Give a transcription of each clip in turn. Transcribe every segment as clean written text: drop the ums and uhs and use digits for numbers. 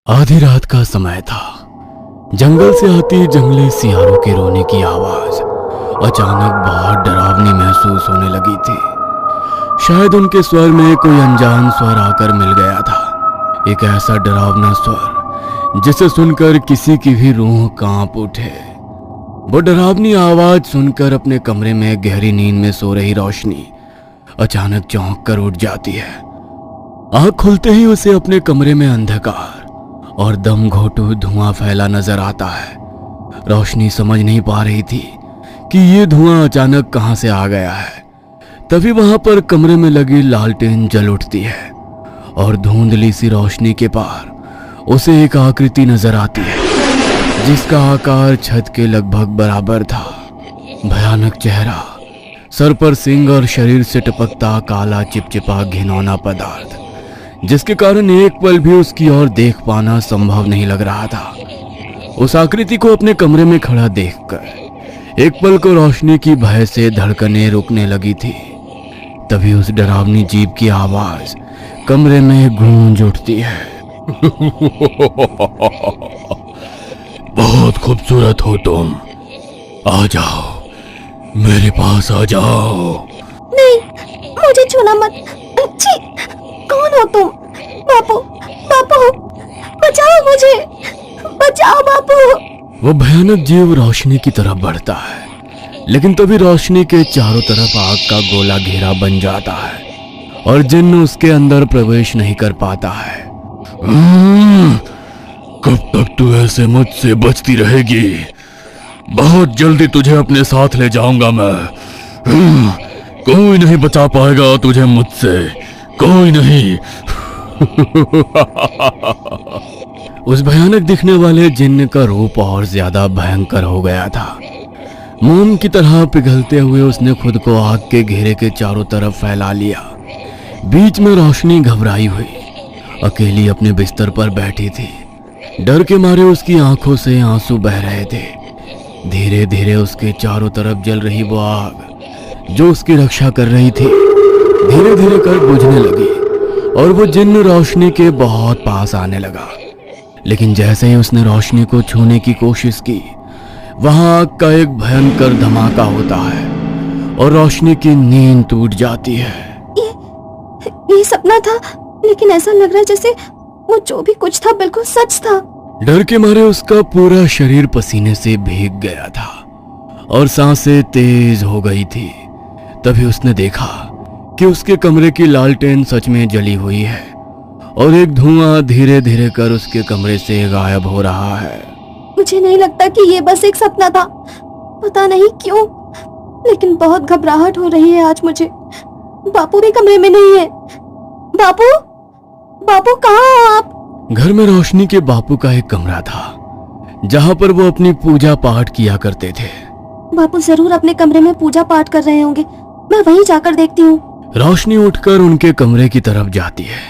आधी रात का समय था। जंगल से आती जंगली सियारों के रोने की आवाज अचानक बहुत डरावनी महसूस होने लगी थी। शायद उनके स्वर में कोई अनजान स्वर आकर मिल गया था। एक ऐसा डरावना स्वर जिसे सुनकर किसी की भी रूह कांप उठे। वो डरावनी आवाज सुनकर अपने कमरे में गहरी नींद में सो रही रोशनी अचानक चौंक कर उठ जाती है। आंख खुलते ही उसे अपने कमरे में अंधकार और दम घोटू धुआं फैला नजर आता है। रोशनी समझ नहीं पा रही थी कि ये धुआं अचानक कहां से आ गया है। तभी वहां पर कमरे में लगी लालटेन जल उठती है और धुंधली सी रोशनी के पार उसे एक आकृति नजर आती है जिसका आकार छत के लगभग बराबर था। भयानक चेहरा, सर पर सिंग और शरीर से टपकता काला चिपचिपा घिनौना पदार्थ जिसके कारण एक पल भी उसकी ओर देख पाना संभव नहीं लग रहा था। उस आकृति को अपने कमरे में खड़ा देखकर एक पल को रोशनी की भय से धड़कनें रुकने लगी थी। तभी उस डरावनी जीभ की आवाज कमरे में गूंज उठती है। बहुत खूबसूरत हो तुम, आ जाओ, मेरे पास आ जाओ। नहीं, मुझे छूना मत। छी, कौन हो तुम? बापू, बापू, बचाओ मुझे, बचाओ बापू। वो भयानक जीव रोशनी की तरफ बढ़ता है, लेकिन तभी रोशनी के चारों तरफ आग का गोला घेरा बन जाता है और जिन्न उसके अंदर प्रवेश नहीं कर पाता है। कब तक तू ऐसे मुझसे बचती रहेगी? बहुत जल्दी तुझे अपने साथ ले जाऊंगा मैं। कोई नहीं बचा पाएगा तुझे मुझसे, कोई नहीं। उस भयानक दिखने वाले जिन्न का रूप और ज्यादा भयंकर हो गया था। मोम की तरह पिघलते हुए उसने खुद को आग के घेरे के चारों तरफ फैला लिया। बीच में रोशनी घबराई हुई अकेली अपने बिस्तर पर बैठी थी। डर के मारे उसकी आंखों से आंसू बह रहे थे। धीरे धीरे उसके चारों तरफ जल रही वो आग जो उसकी रक्षा कर रही थी धीरे धीरे कर बुझने लगी और वो जिन्न रोशनी के बहुत पास आने लगा। लेकिन जैसे ही उसने रोशनी को छूने की कोशिश की, वहां आग का एक भयंकर धमाका होता है और रोशनी की नींद टूट जाती है। ये सपना था, लेकिन ऐसा लग रहा है जैसे वो जो भी कुछ था बिल्कुल सच था। डर के मारे उसका पूरा शरीर पसीने से भीग गया था और सांसें तेज हो गई थी। तभी उसने देखा कि उसके कमरे की लालटेन सच में जली हुई है और एक धुआं धीरे धीरे कर उसके कमरे से गायब हो रहा है। मुझे नहीं लगता कि ये बस एक सपना था। पता नहीं क्यों, लेकिन बहुत घबराहट हो रही है आज मुझे। बापू भी कमरे में नहीं है। बापू, बापू कहाँ हो आप? घर में रोशनी के बापू का एक कमरा था जहां पर वो अपनी पूजा पाठ किया करते थे। बापू जरूर अपने कमरे में पूजा पाठ कर रहे होंगे, मैं वहीं जाकर देखती हूँ। रोशनी उठकर उनके कमरे की तरफ जाती है,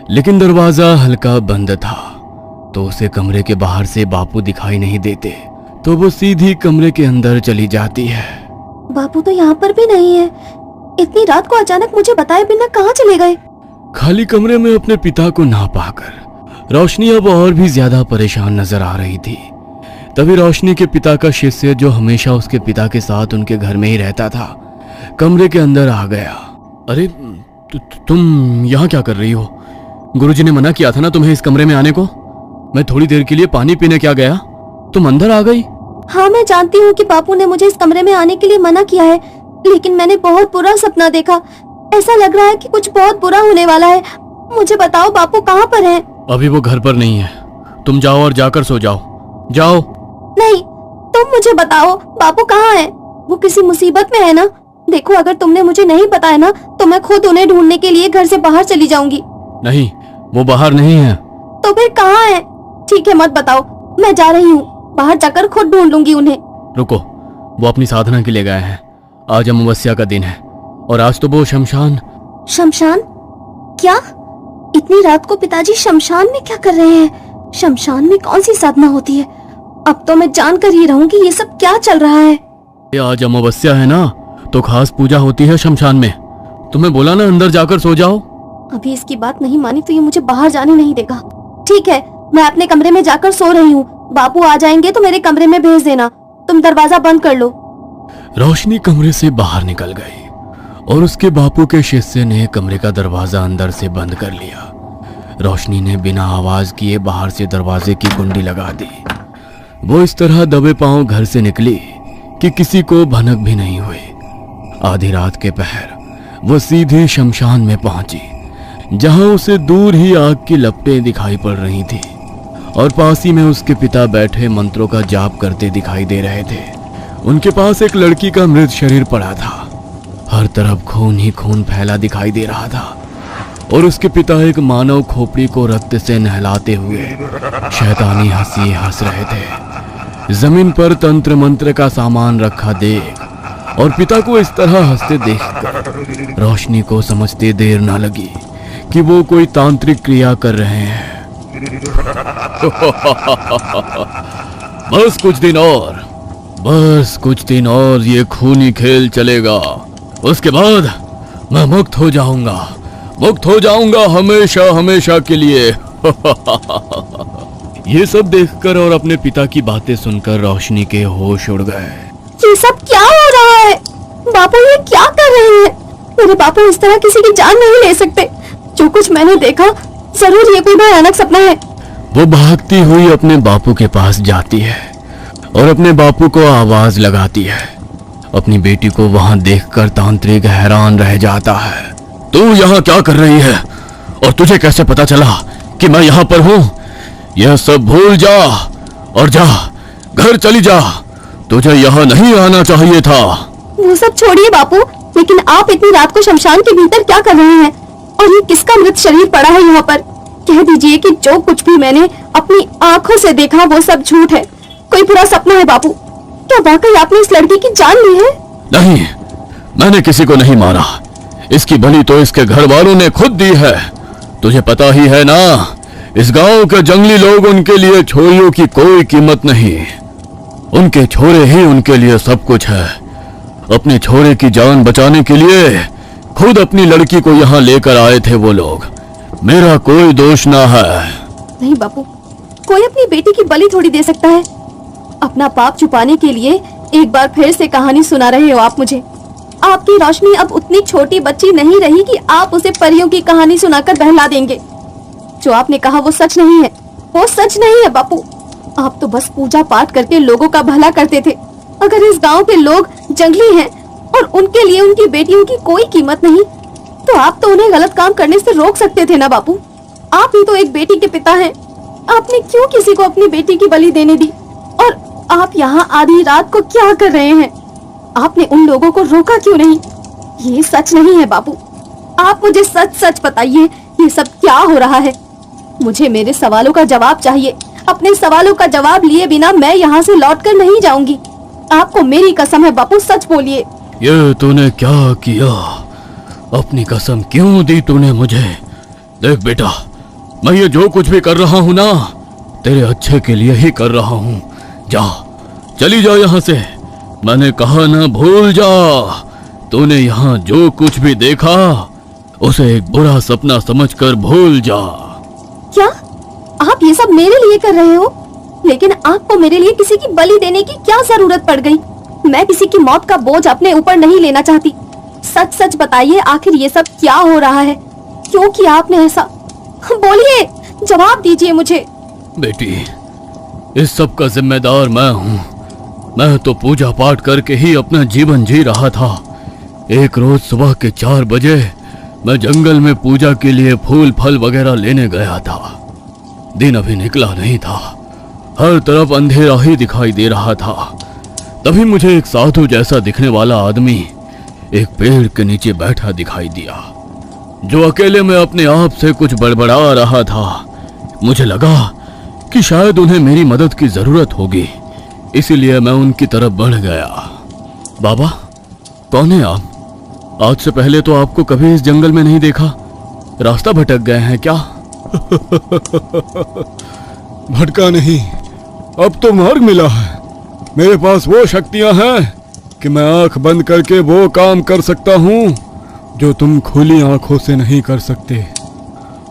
लेकिन दरवाजा हल्का बंद था तो उसे कमरे के बाहर से बापू दिखाई नहीं देते। तो वो सीधी कमरे के अंदर चली जाती है। बापू तो यहाँ पर भी नहीं है। इतनी रात को अचानक मुझे बताए बिना कहाँ चले गए? खाली कमरे में अपने पिता को ना पाकर रोशनी अब और भी ज्यादा परेशान नजर आ रही थी। तभी रोशनी के पिता का शिष्य जो हमेशा उसके पिता के साथ उनके घर में ही रहता था, कमरे के अंदर आ गया। अरे तुम यहाँ क्या कर रही हो? गुरुजी ने मना किया था ना तुम्हें इस कमरे में आने को। मैं थोड़ी देर के लिए पानी पीने क्या गया, तुम अंदर आ गई। हाँ, मैं जानती हूँ कि बापू ने मुझे इस कमरे में आने के लिए मना किया है, लेकिन मैंने बहुत बुरा सपना देखा। ऐसा लग रहा है कि कुछ बहुत बुरा होने वाला है। मुझे बताओ बापू कहाँ पर हैं? अभी वो घर पर नहीं है, तुम जाओ और जाकर सो जाओ, जाओ। नहीं, तुम मुझे बताओ बापू कहाँ हैं? वो किसी मुसीबत में है ना? देखो, अगर तुमने मुझे नहीं बताया ना तो मैं खुद उन्हें ढूंढने के लिए घर से बाहर चली जाऊंगी। नहीं, वो बाहर नहीं है। तो फिर कहाँ है? ठीक है, मत बताओ, मैं जा रही हूँ, बाहर जाकर खुद ढूंढ लूंगी उन्हें। रुको, वो अपनी साधना के लिए गए हैं। आज अमावस्या का दिन है और आज तो वो शमशान। शमशान? क्या? इतनी रात को पिताजी शमशान में क्या कर रहे हैं? शमशान में कौन सी साधना होती है? अब तो मैं जानकर ही रहूंगी ये सब क्या चल रहा है। आज अमावस्या है ना, तो खास पूजा होती है शमशान में। तुम्हें बोला ना अंदर जाकर सो जाओ। अभी इसकी बात नहीं मानी तो ये मुझे बाहर जाने नहीं देगा। ठीक है, मैं अपने कमरे में जाकर सो रही हूँ। बापू आ जाएंगे तो मेरे कमरे में भेज देना। तुम दरवाजा बंद कर लो। रोशनी कमरे से बाहर निकल गई और उसके बापू के शिष्य ने कमरे का दरवाजा अंदर से बंद कर लिया। रोशनी ने बिना आवाज किए बाहर से दरवाजे की कुंडी लगा दी। वो इस तरह दबे पांव घर से निकली कि किसी को भनक भी नहीं हुई। आधी रात के पहर वो सीधी शमशान में पहुंची, जहां उसे दूर ही आग की लपटें दिखाई पड़ रही थी और पास ही में उसके पिता बैठे मंत्रों का जाप करते दिखाई दे रहे थे। उनके पास एक लड़की का मृत शरीर पड़ा था। हर तरफ खून ही खून फैला दिखाई दे रहा था और उसके पिता एक मानव खोपड़ी को रक्त से नहलाते हुए शैतानी हंसी हंस रहे थे। जमीन पर तंत्र मंत्र का सामान रखा देख और पिता को इस तरह हंसते देखकर रोशनी को समझते देर ना लगी कि वो कोई तांत्रिक क्रिया कर रहे हैं। बस कुछ दिन और ये खूनी खेल चलेगा। उसके बाद मैं मुक्त हो जाऊंगा हमेशा हमेशा के लिए। ये सब देखकर और अपने पिता की बातें सुनकर रोशनी के होश उड़ गए। ये सब क्या हो रहा है? बापू ये क्या कर रहे हैं? मेरे बापू इस तरह किसी की जान नहीं ले सकते। जो कुछ मैंने देखा जरूर ये कोई भयानक सपना है। वो भागती हुई अपने बापू के पास जाती है और अपने बापू को आवाज लगाती है। अपनी बेटी को वहां देखकर तांत्रिक हैरान रह जाता है। तू यहाँ क्या कर रही है और तुझे कैसे पता चला कि मैं यहाँ पर हूँ? यह सब भूल जा और जा घर चली जा। तुझे यहाँ नहीं आना चाहिए था। वो सब छोड़िए बापू, लेकिन आप इतनी रात को शमशान के भीतर क्या कर रहे हैं? और ये किसका मृत शरीर पड़ा है यहाँ पर? कह दीजिए कि जो कुछ भी मैंने अपनी आंखों से देखा वो सब झूठ है, कोई बुरा सपना है। बापू क्या वाकई आपने इस लड़की की जान ली है? नहीं, मैंने किसी को नहीं मारा। इसकी बलि तो इसके घर वालों ने खुद दी है। तुझे पता ही है ना, इस गांव के जंगली लोग, उनके लिए छोरियों की कोई कीमत नहीं। उनके छोरे ही उनके लिए सब कुछ है। अपने छोरे की जान बचाने के लिए खुद अपनी लड़की को यहाँ लेकर आए थे वो लोग। मेरा कोई दोष ना है। नहीं बापू, कोई अपनी बेटी की बलि थोड़ी दे सकता है। अपना पाप छुपाने के लिए एक बार फिर से कहानी सुना रहे हो आप मुझे। आपकी रोशनी अब उतनी छोटी बच्ची नहीं रही कि आप उसे परियों की कहानी सुनाकर बहला देंगे। जो आपने कहा वो सच नहीं है, वो सच नहीं है बापू। आप तो बस पूजा पाठ करके लोगों का भला करते थे। अगर इस गांव के लोग जंगली हैं और उनके लिए उनकी बेटियों की कोई कीमत नहीं, तो आप तो उन्हें गलत काम करने से रोक सकते थे ना बापू। आप ही तो एक बेटी के पिता हैं। आपने क्यों किसी को अपनी बेटी की बलि देने दी? और आप यहाँ आधी रात को क्या कर रहे हैं? आपने उन लोगों को रोका क्यों नहीं? ये सच नहीं है बापू। आप मुझे सच सच बताइए, ये सब क्या हो रहा है? मुझे मेरे सवालों का जवाब चाहिए। अपने सवालों का जवाब लिए बिना मैं यहाँ से लौटकर नहीं जाऊंगी। आपको मेरी कसम है बापू, सच बोलिए। ये तूने क्या किया? अपनी कसम क्यों दी तूने मुझे? देख बेटा, मैं ये जो कुछ भी कर रहा हूँ ना, तेरे अच्छे के लिए ही कर रहा हूँ। जा, चली जा यहाँ से। मैंने कहा ना, भूल जा। तूने यहाँ जो कुछ भी देखा उसे एक बुरा सपना समझकर भूल जा। क्या आप ये सब मेरे लिए कर रहे हो? लेकिन आपको मेरे लिए किसी की बलि देने की क्या जरूरत पड़ गई? मैं किसी की मौत का बोझ अपने ऊपर नहीं लेना चाहती। सच सच बताइए, आखिर ये सब क्या हो रहा है? क्यों किया आपने ऐसा? बोलिए, जवाब दीजिए मुझे। बेटी, इस सब का जिम्मेदार मैं हूँ। मैं तो पूजा पाठ करके ही अपना जीवन जी रहा था। एक रोज सुबह के 4 बजे मैं जंगल में पूजा के लिए फूल फल वगैरह लेने गया था। दिन अभी निकला नहीं था, हर तरफ अंधेरा ही दिखाई दे रहा था। तभी मुझे एक साधु जैसा दिखने वाला आदमी एक पेड़ के नीचे बैठा दिखाई दिया, जो अकेले में अपने आप से कुछ बड़बड़ा रहा था। मुझे लगा कि शायद उन्हें मेरी मदद की जरूरत होगी, इसीलिए मैं उनकी तरफ बढ़ गया। बाबा, कौन है आप? आज से पहले तो आपको कभी इस जंगल में नहीं देखा। रास्ता भटक गए हैं क्या? भटका नहीं, अब तो मार्ग मिला है। मेरे पास वो शक्तियां हैं कि मैं आंख बंद करके वो काम कर सकता हूँ जो तुम खुली आंखों से नहीं कर सकते।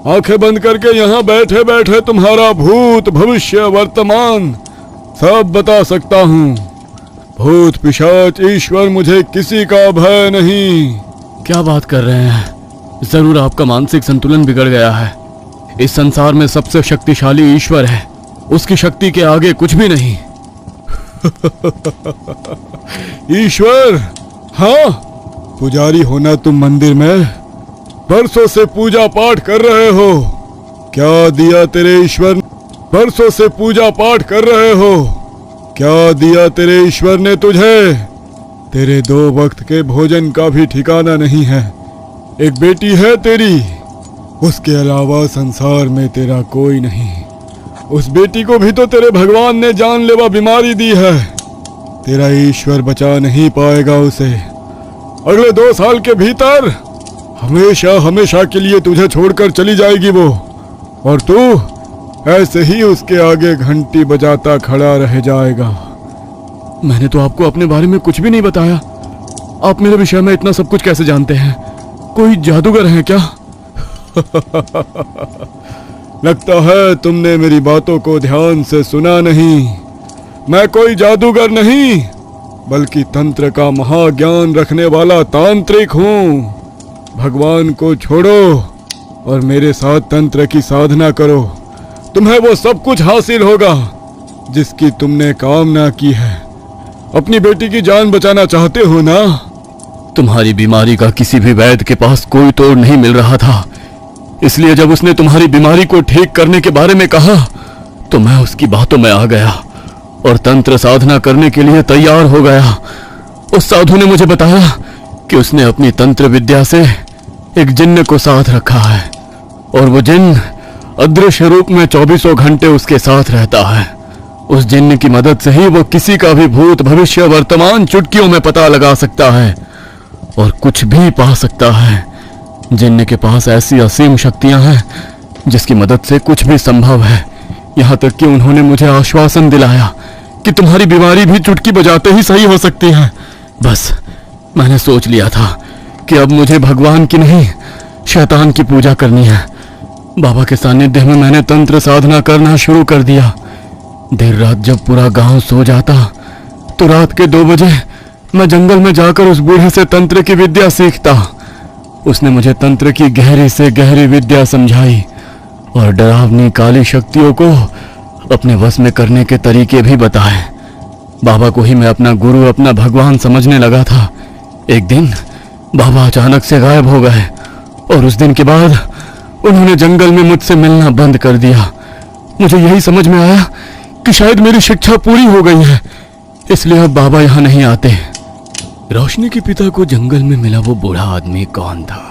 आंखें बंद करके यहाँ बैठे बैठे तुम्हारा भूत भविष्य वर्तमान सब बता सकता हूँ। भूत पिशाच ईश्वर मुझे किसी का भय नहीं। क्या बात कर रहे हैं? जरूर आपका मानसिक संतुलन बिगड़ गया है। इस संसार में सबसे शक्तिशाली ईश्वर है, उसकी शक्ति के आगे कुछ भी नहीं। ईश्वर? हाँ, पुजारी होना तुम मंदिर में बरसों से पूजा पाठ कर रहे हो। क्या दिया तेरे ईश्वर? बरसों से पूजा पाठ कर रहे हो, क्या दिया तेरे ईश्वर ने तुझे? तेरे 2 वक्त के भोजन का भी ठिकाना नहीं है। एक बेटी है तेरी, उसके अलावा संसार में तेरा कोई नहीं। उस बेटी को भी तो तेरे भगवान ने जानलेवा बीमारी दी है। तेरा ईश्वर बचा नहीं पाएगा उसे। अगले 2 साल के भीतर हमेशा हमेशा के लिए तुझे छोड़कर चली जाएगी वो, और तू ऐसे ही उसके आगे घंटी बजाता खड़ा रह जाएगा। मैंने तो आपको अपने बारे में कुछ भी नहीं बताया। आप मेरे विषय में इतना सब कुछ कैसे जानते हैं? कोई जादूगर हैं क्या? लगता है तुमने मेरी बातों को ध्यान से सुना नहीं। मैं कोई जादूगर नहीं, बल्कि तंत्र का महाज्ञान रखने वाला तांत्रिक हूँ। भगवान को छोड़ो और मेरे साथ तंत्र की साधना करो। तुम्हें वो सब कुछ हासिल होगा जिसकी तुमने कामना की है। अपनी बेटी की जान बचाना चाहते हो ना? तुम्हारी बीमारी का किसी भी वैद्य के पास कोई तोड़ नहीं मिल रहा था, इसलिए जब उसने तुम्हारी बीमारी को ठीक करने के बारे में कहा तो मैं उसकी बातों में आ गया और तंत्र साधना करने के लिए तैयार हो गया। उस साधु ने मुझे बताया कि उसने अपनी तंत्र विद्या से एक जिन्न को साथ रखा है और वो जिन्न अदृश्य रूप में 24 घंटे उसके साथ रहता है। उस जिन्न की मदद से ही वो किसी का भी भूत भविष्य वर्तमान चुटकियों में पता लगा सकता है और कुछ भी पा सकता है। जिन्न के पास ऐसी असीम शक्तियां हैं जिसकी मदद से कुछ भी संभव है। यहाँ तक कि उन्होंने मुझे आश्वासन दिलाया कि तुम्हारी बीमारी भी चुटकी बजाते ही सही हो सकती है। बस मैंने सोच लिया था कि अब मुझे भगवान की नहीं शैतान की पूजा करनी है। बाबा के सानिध्य में मैंने तंत्र साधना करना शुरू कर दिया। देर रात जब पूरा गांव सो जाता तो रात के 2 बजे मैं जंगल में जाकर उस बूढ़े से तंत्र की विद्या सीखता। उसने मुझे तंत्र की गहरी से गहरी विद्या समझाई और डरावनी काली शक्तियों को अपने वश में करने के तरीके भी बताए। बाबा को ही मैं अपना गुरु, अपना भगवान समझने लगा था। एक दिन बाबा अचानक से गायब हो गए और उस दिन के बाद उन्होंने जंगल में मुझसे मिलना बंद कर दिया। मुझे यही समझ में आया कि शायद मेरी शिक्षा पूरी हो गई है, इसलिए अब बाबा यहाँ नहीं आते। रोशनी के पिता को जंगल में मिला वो बूढ़ा आदमी कौन था?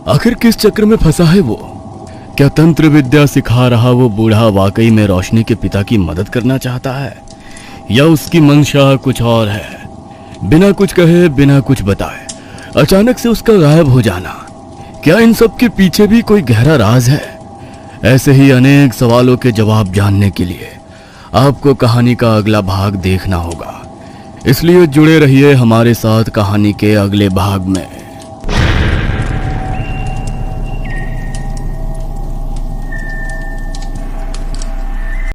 आखिर किस चक्र में फंसा है वो? क्या तंत्र विद्या सिखा रहा वो बूढ़ा वाकई में रोशनी के पिता की मदद करना चाहता है या उसकी मंशा कुछ और है? बिना कुछ कहे, बिना कुछ बताए अचानक से उसका गायब हो जाना, क्या इन सब के पीछे भी कोई गहरा राज है? ऐसे ही अनेक सवालों के जवाब जानने के लिए आपको कहानी का अगला भाग देखना होगा, इसलिए जुड़े रहिए हमारे साथ कहानी के अगले भाग में।